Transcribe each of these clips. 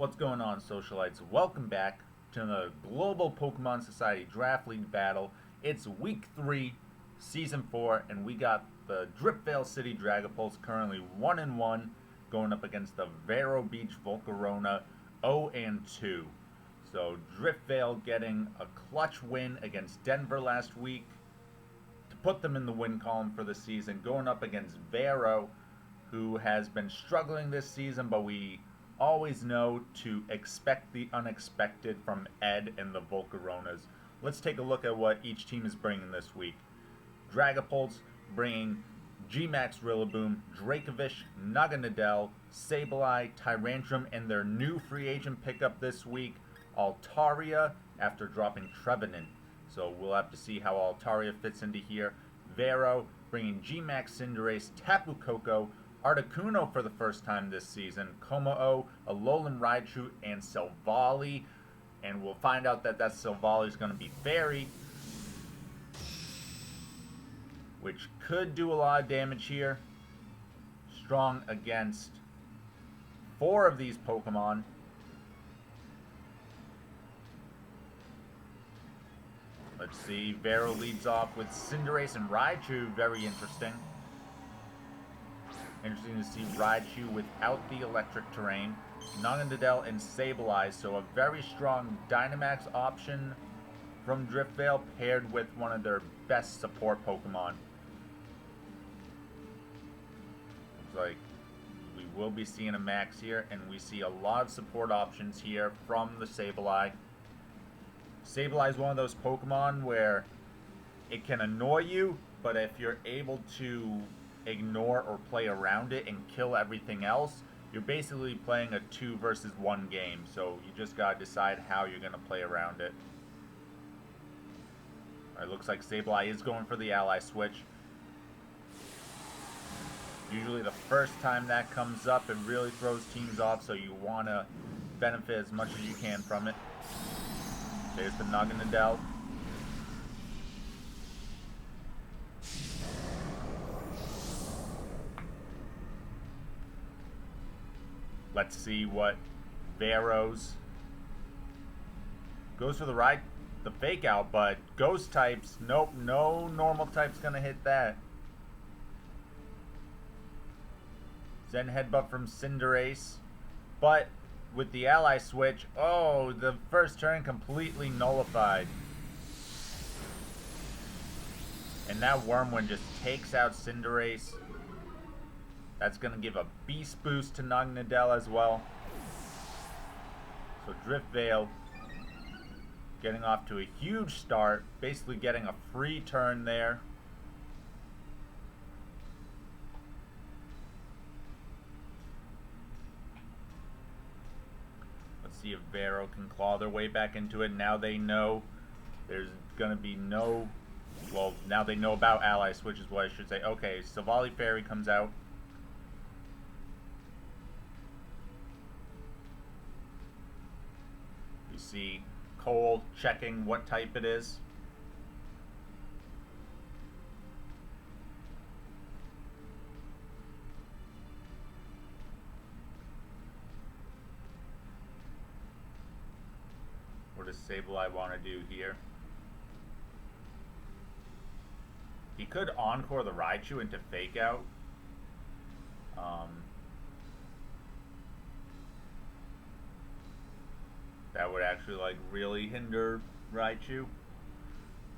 What's going on, Socialites? Welcome back to the Global Pokemon Society Draft League Battle. It's Week 3, Season 4, and we got the Driftveil City Dragapults currently 1-1, going up against the Vero Beach Volcarona 0-2. So Driftveil getting a clutch win against Denver last week to put them in the win column for the season, going up against Vero, who has been struggling this season, but we always know to expect the unexpected from Ed and the Volcaronas. Let's take a look at what each team is bringing this week. Dragapults bringing GMAX Rillaboom, Dracovish, Naganadel, Sableye, Tyrantrum, and their new free agent pickup this week, Altaria, after dropping Trevenant. So we'll have to see how Altaria fits into here. Vero bringing GMAX Cinderace, Tapu, Koko, Articuno for the first time this season, Kommo-O, Alolan, Raichu, and Silvally. And we'll find out that Silvally is going to be Fairy, which could do a lot of damage here. Strong against 4 of these Pokemon. Let's see, Vero leads off with Cinderace and Raichu, very interesting. Interesting to see Raichu without the electric terrain. Naganadel and Sableye, so a very strong Dynamax option from Driftveil paired with one of their best support Pokemon. Looks like we will be seeing a Max here, and we see a lot of support options here from the Sableye. Sableye is one of those Pokemon where it can annoy you, but if you're able to ignore or play around it and kill everything else, you're basically playing a 2 versus 1 game. So you just gotta decide how you're gonna play around it. Alright, looks like Sableye is going for the ally switch. Usually the first time that comes up, it really throws teams off, so you wanna benefit as much as you can from it. There's the Naganadel. Let's see what Vero's goes for the fake out, but ghost types, nope, no normal type's gonna hit that. Zen headbutt from Cinderace, but with the ally switch, oh, the first turn completely nullified. And that Wormwind just takes out Cinderace. That's going to give a beast boost to Naganadel as well. So Driftveil getting off to a huge start, basically getting a free turn there. Let's see if Vero can claw their way back into it. Now they know there's going to be no, well, now they know about ally switch is what I should say. Okay, Silvally Fairy comes out. See Cole checking what type it is. What does Sableye want to do here? He could encore the Raichu into fake out. That would actually like really hinder Raichu.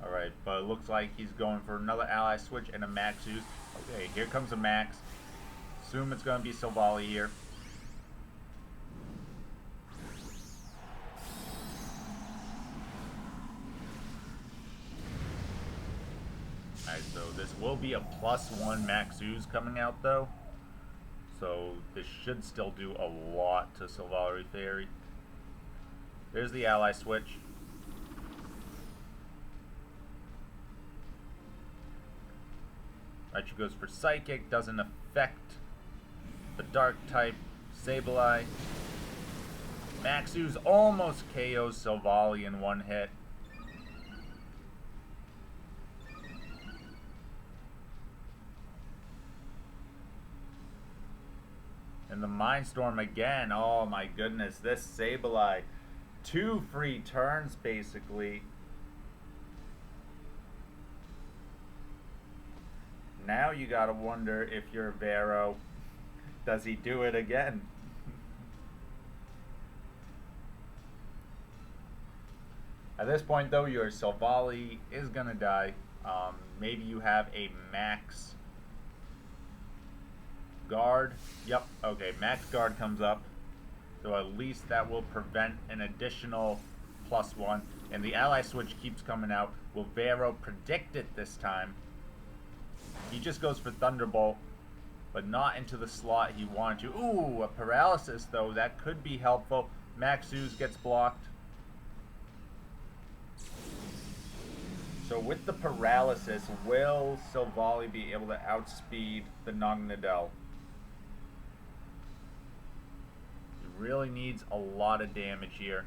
Alright, but it looks like he's going for another ally switch and a max use. Okay, here comes a max. Assume it's going to be Silvally here. Alright, so this will be a +1 max use coming out though. So this should still do a lot to Silvally Fairy. There's the ally switch. Raichu goes for Psychic, doesn't affect the Dark type. Sableye. Maxu's almost KOs Silvally in one hit. And the Mindstorm again. Oh my goodness, this Sableye. 2 free turns basically. Now you gotta wonder if you're Vero, does he do it again? At this point though, your Silvally is gonna die. Maybe you have a max guard. Yep, okay, max guard comes up. So at least that will prevent an additional +1. And the ally switch keeps coming out. Will Vero predict it this time? He just goes for Thunderbolt, but not into the slot he wanted to. Ooh, a paralysis though. That could be helpful. Maxuz gets blocked. So with the paralysis, will Silvally be able to outspeed the Naganadel? He really needs a lot of damage here.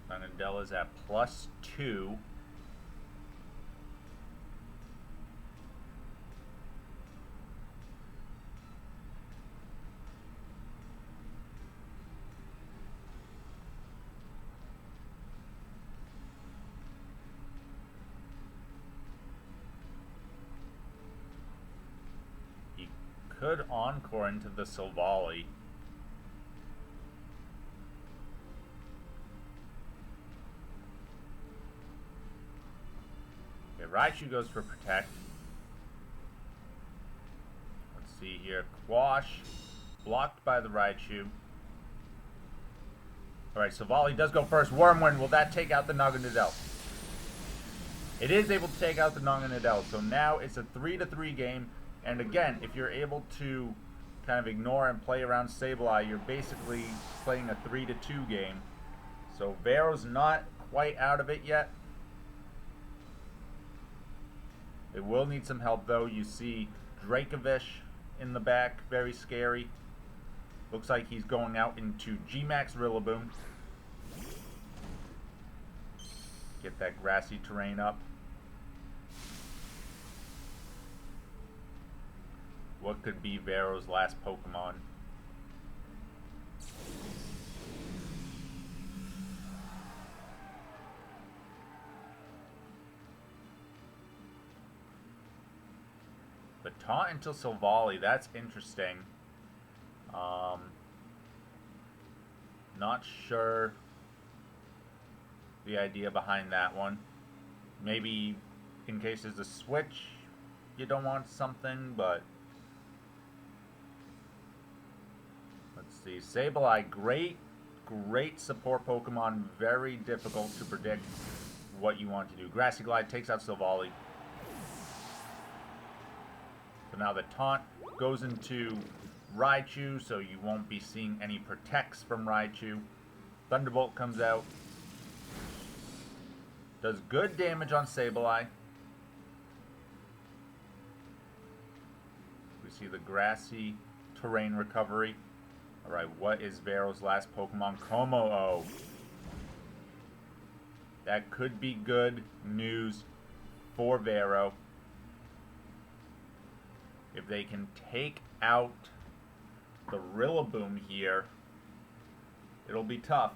Naganadel is at +2. He could encore into the Silvally. Raichu goes for Protect. Let's see here. Quash. Blocked by the Raichu. Alright, Silvally does go first. Wormwind, will that take out the Naganadel? It is able to take out the Naganadel. So now it's a 3-3 game. And again, if you're able to kind of ignore and play around Sableye, you're basically playing a 3-2 game. So Vero's not quite out of it yet. It will need some help though. You see Dracovish in the back, very scary. Looks like he's going out into GMAX Rillaboom. Get that grassy terrain up. What could be Vero's last Pokemon? But taunt until Silvally, that's interesting. Not sure the idea behind that one. Maybe in case there's a switch, you don't want something, but let's see. Sableye, great support Pokemon. Very difficult to predict what you want to do. Grassy Glide takes out Silvally. So now the taunt goes into Raichu, so you won't be seeing any protects from Raichu. Thunderbolt comes out. Does good damage on Sableye. We see the grassy terrain recovery. Alright, what is Vero's last Pokemon? Kommo-O. That could be good news for Vero. If they can take out the Rillaboom here, it'll be tough.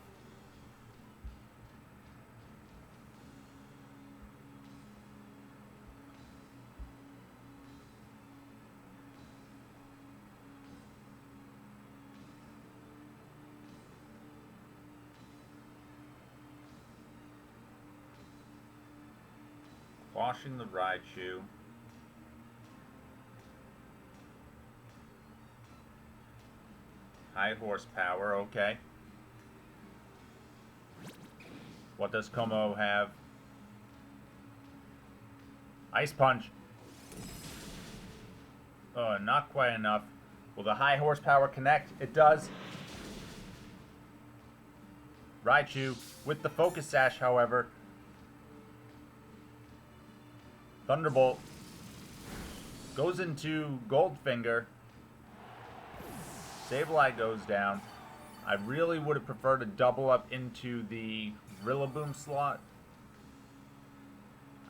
Quashing the Raichu. High horsepower, okay. What does Kommo-O have? Ice Punch. Not quite enough. Will the high horsepower connect? It does. Raichu with the Focus Sash, however. Thunderbolt goes into Goldfinger. Sableye goes down. I really would have preferred to double up into the Rillaboom slot.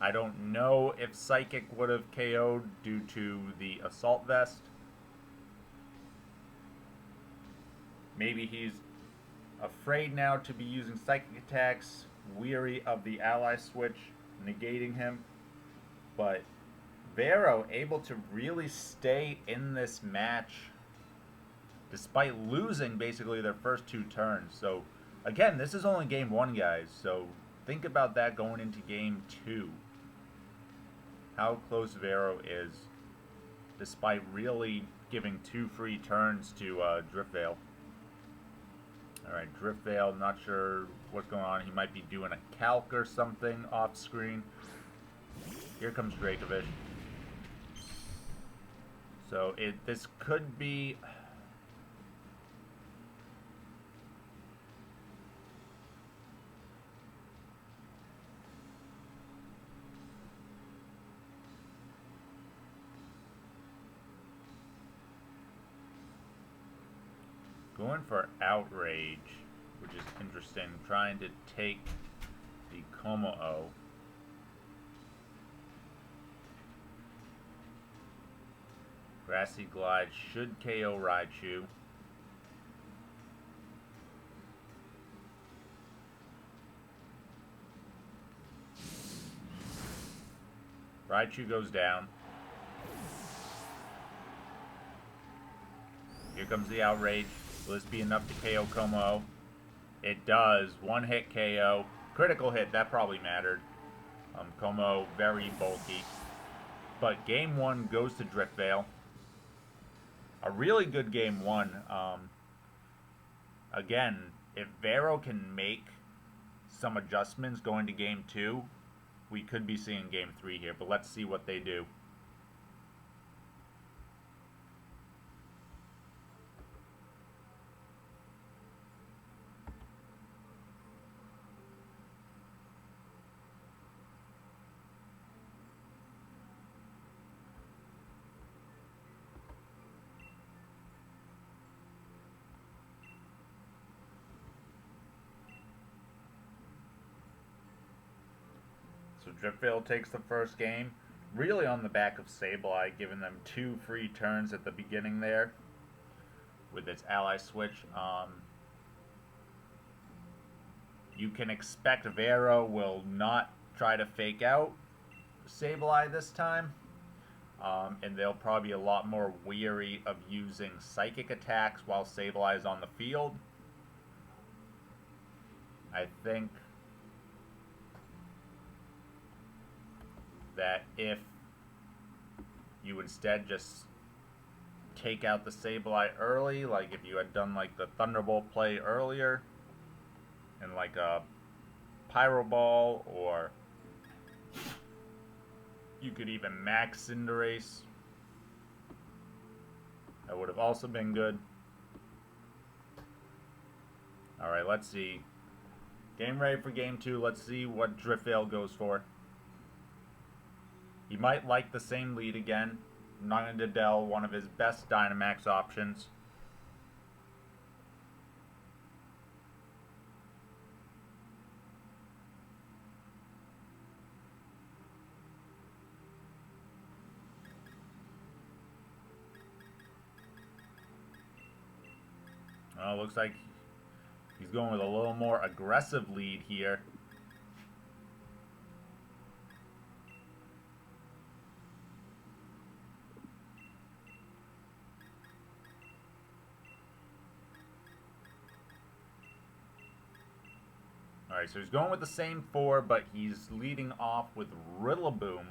I don't know if Psychic would have KO'd due to the Assault Vest. Maybe he's afraid now to be using Psychic attacks, weary of the Ally switch negating him. But Vero able to really stay in this match despite losing basically their first 2 turns. So again, this is only game 1, guys, so think about that going into game 2. How close Vero is despite really giving 2 free turns to Driftveil. Alright, Driftveil, not sure what's going on. He might be doing a calc or something off screen. Here comes Dracovish. So this could be... going for Outrage, which is interesting. Trying to take the Kommo-O. Grassy Glide should KO Raichu. Raichu goes down. Here comes the Outrage. Will this be enough to KO Kommo-O? It does. 1 hit KO. Critical hit, that probably mattered. Kommo-O very bulky. But game 1 goes to Driftveil. A really good game 1. Again, if Vero can make some adjustments going to game 2, we could be seeing game 3 here. But let's see what they do. So Driftveil takes the first game, really on the back of Sableye, giving them 2 free turns at the beginning there with its ally switch. You can expect Vero will not try to fake out Sableye this time, and they'll probably be a lot more weary of using Psychic attacks while Sableye is on the field. I think that if you instead just take out the Sableye early, like if you had done like the Thunderbolt play earlier, and like a Pyro Ball, or you could even max Cinderace, that would have also been good. Alright, let's see. Game ready for game 2. Let's see what Driftveil goes for. He might like the same lead again. Naganadel, one of his best Dynamax options. Looks like he's going with a little more aggressive lead here. Alright, so he's going with the same 4, but he's leading off with Rillaboom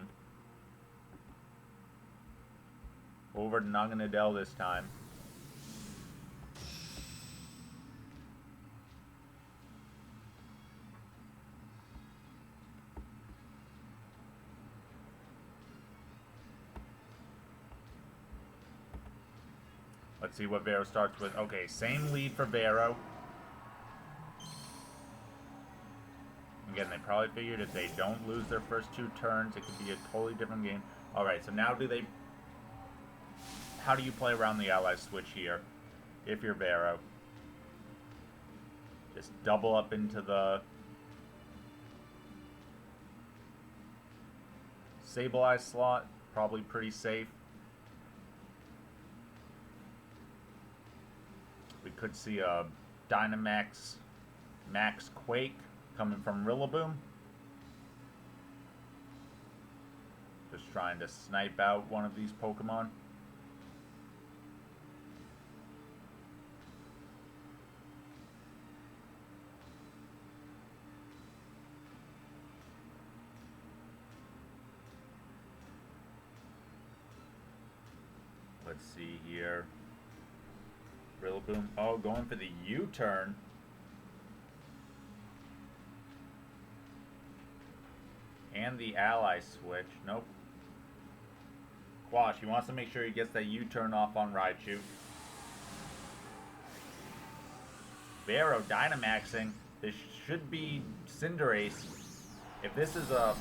over to Naganadel this time. Let's see what Vero starts with. Okay, same lead for Vero. Again, they probably figured if they don't lose their first 2 turns, it could be a totally different game. Alright, so now how do you play around the ally switch here if you're Vero? Just double up into the Sableye slot, probably pretty safe. We could see a Dynamax Max Quake coming from Rillaboom. Just trying to snipe out one of these Pokemon. Let's see here. Rillaboom. Oh, going for the U-turn. And the ally switch. Nope. Quash, he wants to make sure he gets that U-turn off on Raichu. Vero Dynamaxing. This should be Cinderace. If this is a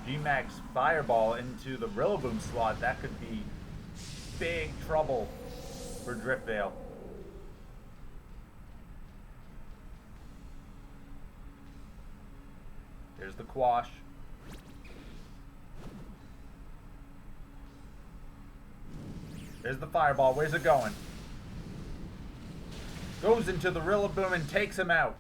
GMAX Fireball into the Rillaboom slot, that could be big trouble for Driftveil. There's the Quash. There's the Fireball. Where's it going? Goes into the Rillaboom and takes him out.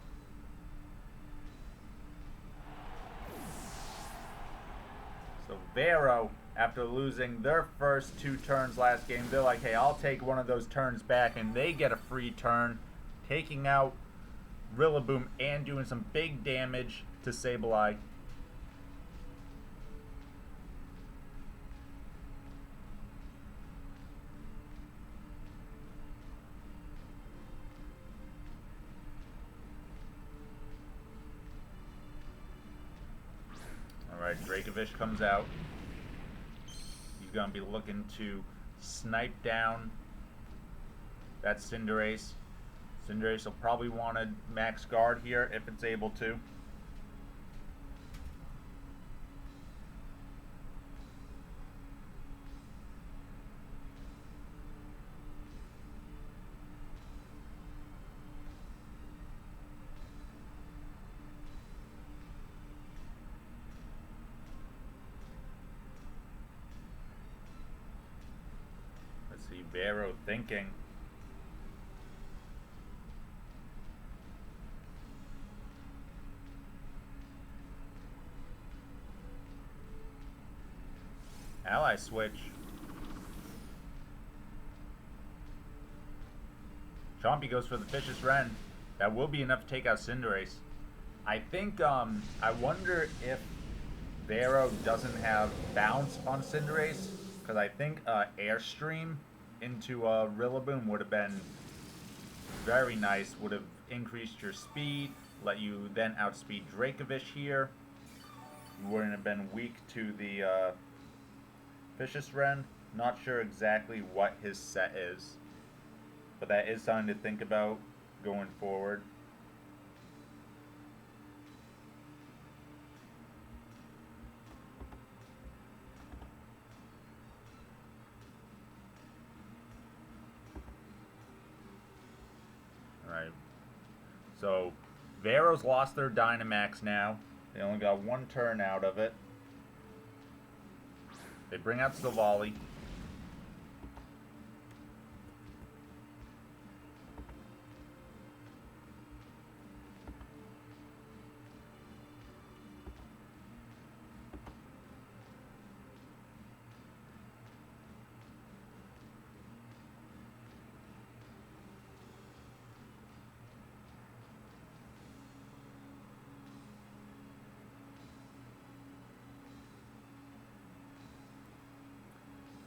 So Vero, after losing their first 2 turns last game, they're like, hey, I'll take one of those turns back, and they get a free turn, taking out Rillaboom and doing some big damage to Sableye. Alright, Dracovish comes out. He's going to be looking to snipe down that Cinderace. Cinderace will probably want to max guard here if it's able to. Let's see, Vero thinking. Ally switch. Chompy goes for the Vicious Wren. That will be enough to take out Cinderace. I think, I wonder if Vero doesn't have bounce on Cinderace, because I think Airstream into Rillaboom would have been very nice. Would have increased your speed, let you then outspeed Dracovish here. You wouldn't have been weak to the Vicious Wren. Not sure exactly what his set is, but that is something to think about going forward. Alright. So, Vero's lost their Dynamax now. They only got 1 turn out of it. They bring out Silvally.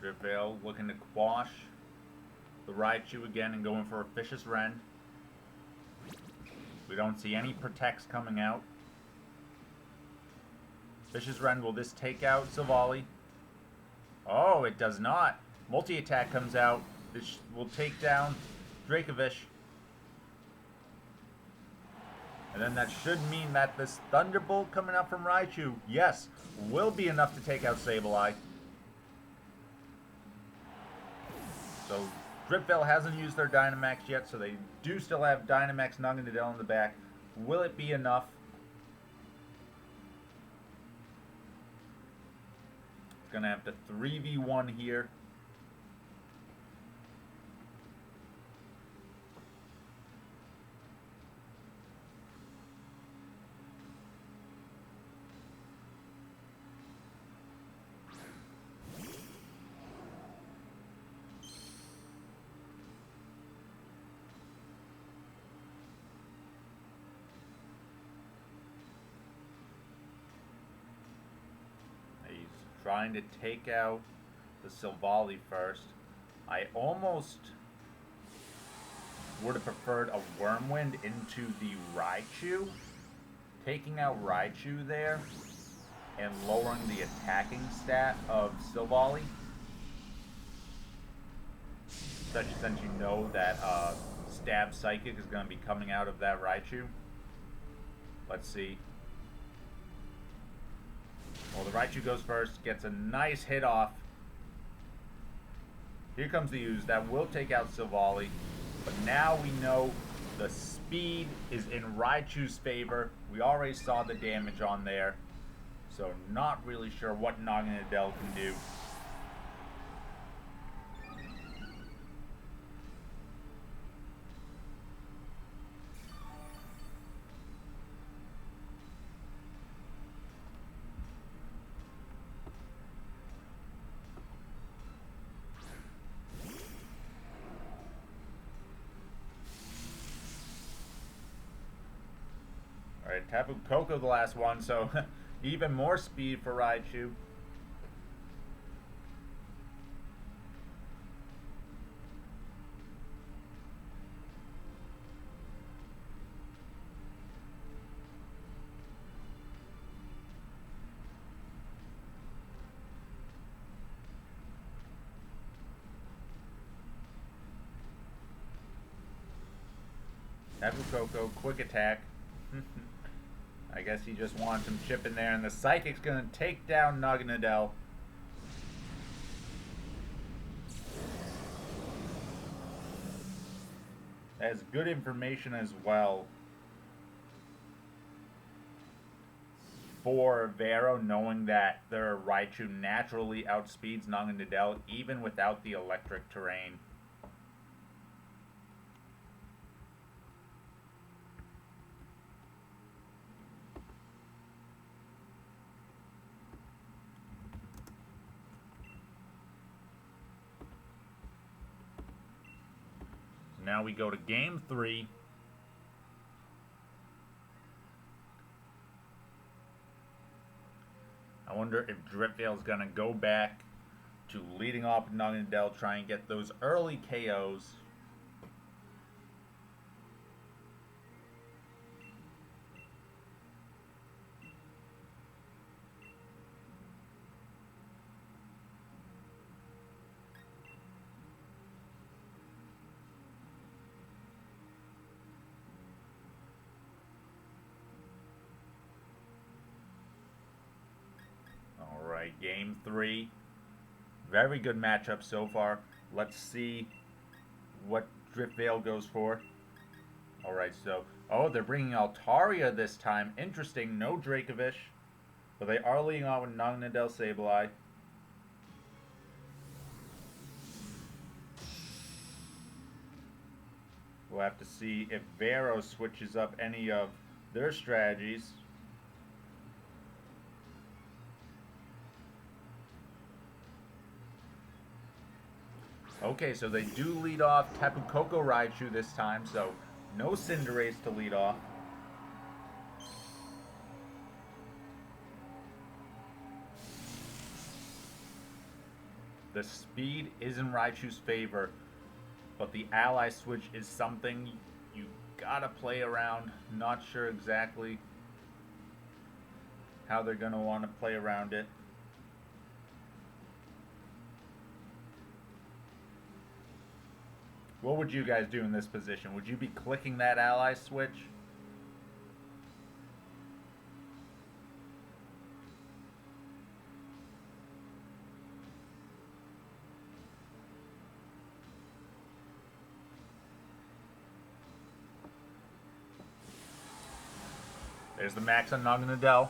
Driftveil looking to quash the Raichu again and going for a Vicious Wren. We don't see any protects coming out. Vicious Wren, will this take out Silvally? Oh, it does not. Multi-attack comes out. This will take down Dracovish. And then that should mean that this Thunderbolt coming out from Raichu, yes, will be enough to take out Sableye. So Driftveil hasn't used their Dynamax yet, so they do still have Dynamax Naganadel in the back. Will it be enough? going to have to 3v1 here. Trying to take out the Silvally first. I almost would have preferred a Wormwind into the Raichu. Taking out Raichu there and lowering the attacking stat of Silvally. Especially since you know that Stab Psychic is going to be coming out of that Raichu. Let's see. Well, the Raichu goes first, gets a nice hit off. Here comes the Ooze. That will take out Silvally. But now we know the speed is in Raichu's favor. We already saw the damage on there. So not really sure what Naganadel can do. Alright, Tapu Koko the last one, so even more speed for Raichu. Tapu Koko, quick attack. I guess he just wants some chip in there, and the Psychic's gonna take down Naganadel. That's good information as well for Vero, knowing that their Raichu naturally outspeeds Naganadel even without the electric terrain. Now we go to game 3. I wonder if Driftveil's gonna go back to leading off with Naganadel, try and get those early KOs. Game 3. Very good matchup so far. Let's see what Driftveil goes for. Alright, so... Oh, they're bringing Altaria this time. Interesting. No Dracovish. But they are leading on with Naganadel Sableye. We'll have to see if Vero switches up any of their strategies. Okay, so they do lead off Tapu Koko Raichu this time, so no Cinderace to lead off. The speed is in Raichu's favor, but the ally switch is something you gotta play around. Not sure exactly how they're gonna want to play around it. What would you guys do in this position? Would you be clicking that ally switch? There's the max on Naganadel.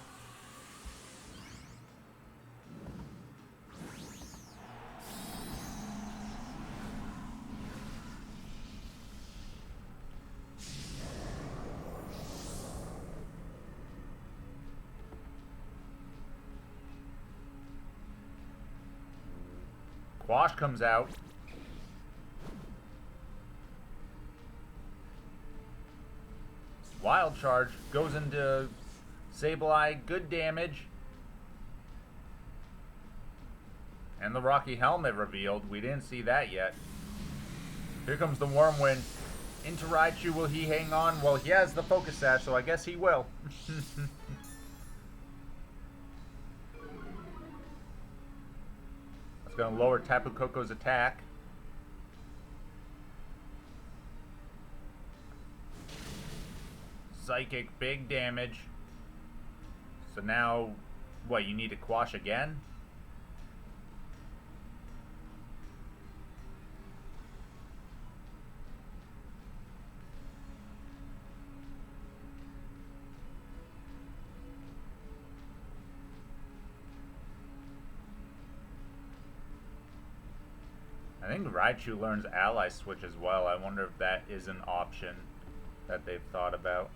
Quash comes out. Wild Charge goes into Sableye. Good damage. And the Rocky Helmet revealed. We didn't see that yet. Here comes the Whirlwind. Into Raichu. Will he hang on? Well, he has the Focus Sash, so I guess he will. That's going to lower Tapu Koko's attack. Psychic, big damage. So now, what, you need to Quash again? I think Raichu learns Ally Switch as well. I wonder if that is an option that they've thought about.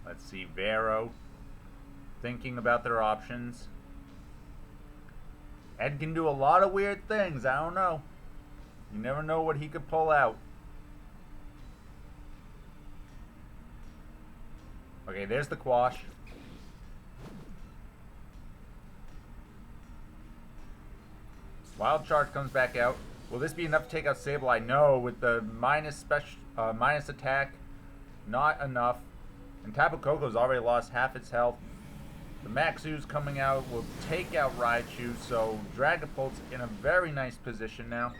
Let's see, Vero thinking about their options. Ed can do a lot of weird things. I don't know. You never know what he could pull out. Okay, there's the Quash. Wild Charge comes back out. Will this be enough to take out Sableye? No, with the minus attack, not enough. And Tapu Koko's already lost half its health. The Maxu's coming out will take out Raichu, so Dragapult's in a very nice position now.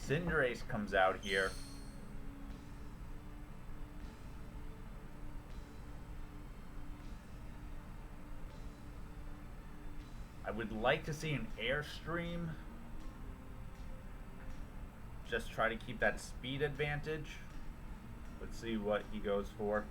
Cinderace comes out here. I would like to see an Airstream. Just try to keep that speed advantage. Let's see what he goes for.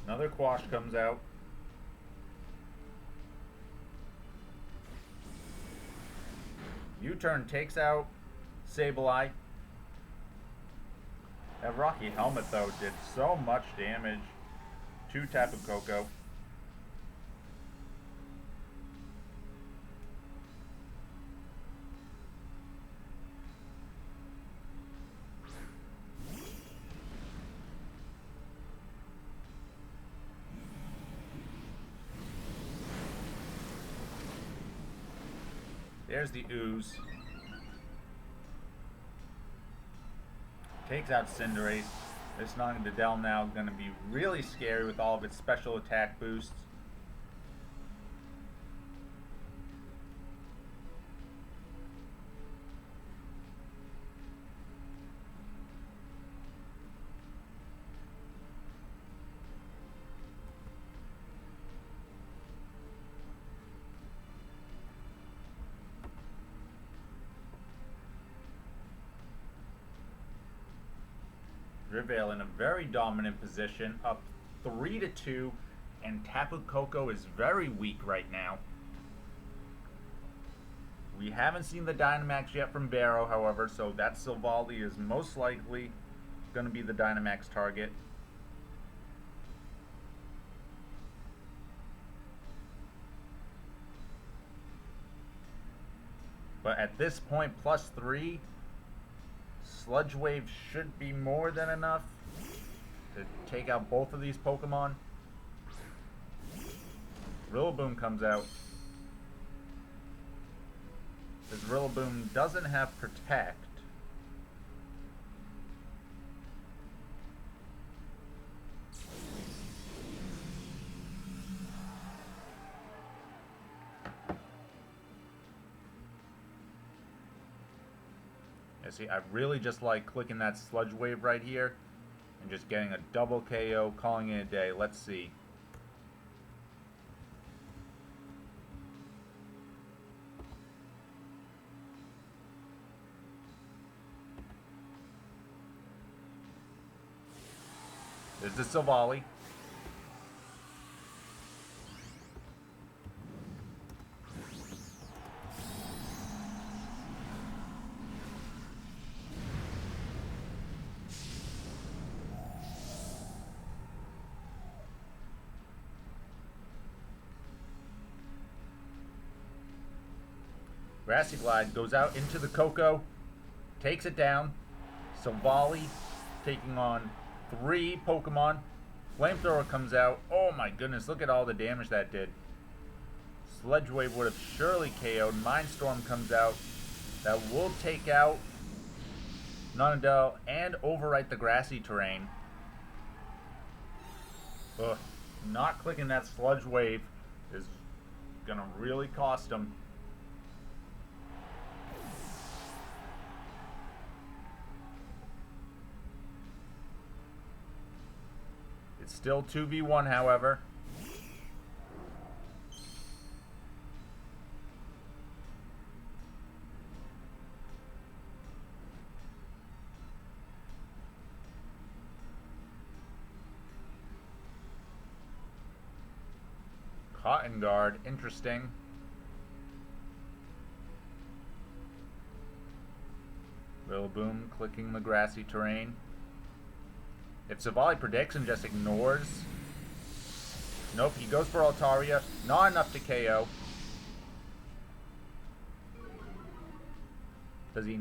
Another Quash comes out. U-turn takes out Sableye. That Rocky Helmet, though, did so much damage to Tapu Koko. There's the Ooze. Takes out Cinderace. This Naganadel now going to be really scary with all of its special attack boosts. Driftveil in a very dominant position, up 3-2, and Tapu Koko is very weak right now. We haven't seen the Dynamax yet from Vero, however, so that Silvally is most likely going to be the Dynamax target. But at this point, +3, Sludge Wave should be more than enough to take out both of these Pokemon. Rillaboom comes out. This Rillaboom doesn't have Protect. see, I really just like clicking that Sludge Wave right here and just getting a double KO, calling it a day. Let's see. There's the Silvally. Grassy Glide goes out into the Koko, takes it down. Silvally taking on 3 Pokemon. Flamethrower comes out. Oh my goodness, look at all the damage that did. Sludge Wave would have surely KO'd. Mindstorm comes out. That will take out Naganadel and overwrite the grassy terrain. Ugh, not clicking that Sludge Wave is gonna really cost him. It's still 2v1, however. Cotton Guard, interesting. Rillaboom clicking the grassy terrain. If Silvally predicts and just ignores. Nope, he goes for Altaria. Not enough to KO. Does he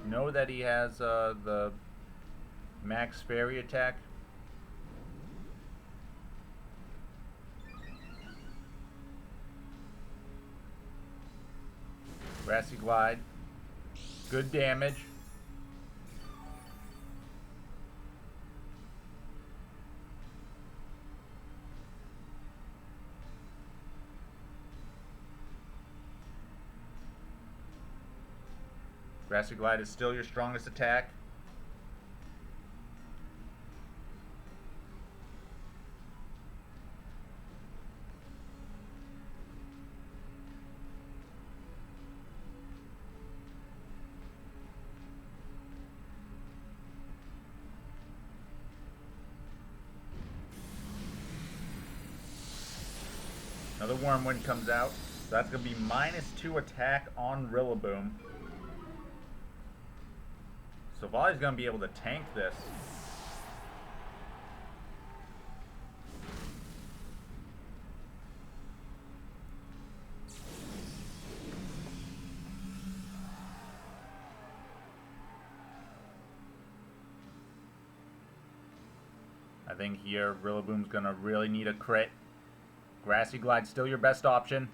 know that he has the max fairy attack? Grassy Glide. Good damage. Grassy Glide is still your strongest attack. Another Wormwind comes out. So that's going to be -2 attack on Rillaboom. Silvally's going to be able to tank this. I think here Rillaboom's going to really need a crit. Grassy Glide's still your best option.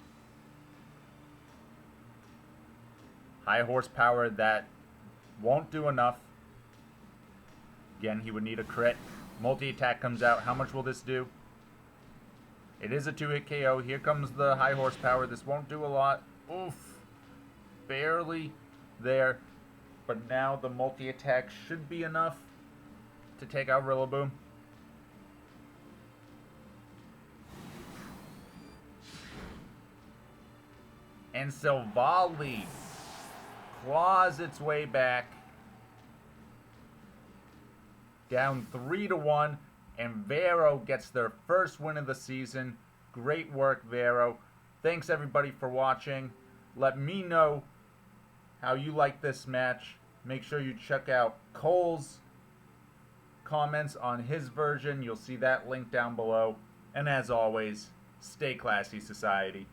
High horsepower, that won't do enough. Again, he would need a crit. Multi-attack comes out. How much will this do? It is a 2-hit KO. Here comes the high horsepower. This won't do a lot. Oof. Barely there. But now the multi-attack should be enough to take out Rillaboom. And Silvally claws its way back. Down 3-1. And Vero gets their first win of the season. Great work, Vero. Thanks everybody for watching. Let me know how you like this match. Make sure you check out Cole's comments on his version. You'll see that link down below. And as always, stay classy, society.